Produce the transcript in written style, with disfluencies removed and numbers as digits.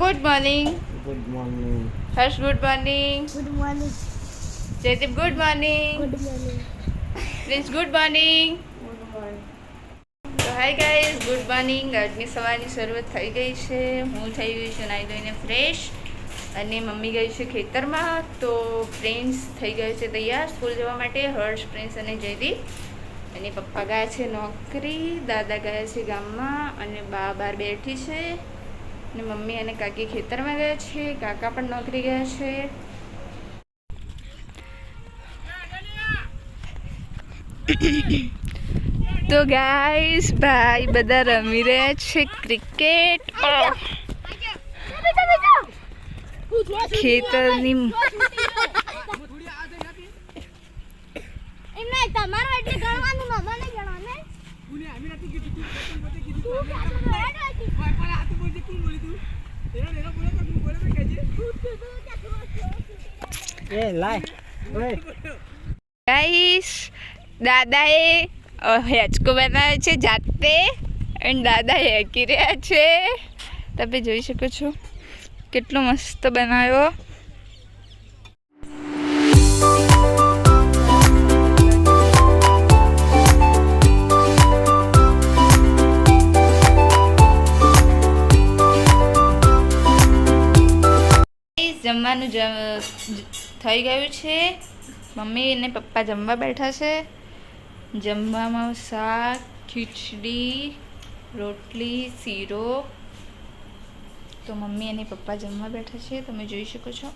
Good morning. Good morning. Harsh good morning. Good morning. Jaydeep good morning. Good morning. Prince good morning. તો hi guys, good morning. આજની સવારની શરૂઆત થઈ ગઈ છે. હું થઈ ગઈ છું નાહી ધોઈને ફ્રેશ અને મમ્મી ગઈ છે ખેતરમાં. તો પ્રિન્સ થઈ ગયો છે તૈયાર સ્કૂલ જવા માટે. હર્ષ, પ્રિન્સ અને જયદીપ અને પપ્પા ગયા છે નોકરી, દાદા ગયા છે ગામમાં અને બા બહાર બેઠી છે અને મમ્મી અને કાકી ખેતરમાં ગયા છે. કાકા પણ નોકરી ગયા છે. તો ગાઈસ ભાઈ બધા રમી રહ્યા છે ક્રિકેટ ખેતરની. એમને તમારો એટલે ગણવાનું મમ્માને ગણવાને એ લાય ઓય ગાઈસ દાદાએ હેચકો બનાવ્યો છે જાતે અને દાદા હેકી રહ્યા છે. તમે જોઈ શકો છો કેટલો મસ્ત બનાવ્યો. જમવાનું થઈ ગયું છે. મમ્મી અને પપ્પા જમવા બેઠા છે. જમવામાં શાક, ખીચડી, રોટલી, શીરો. તો મમ્મી અને પપ્પા જમવા બેઠા છે, તમે જોઈ શકો છો.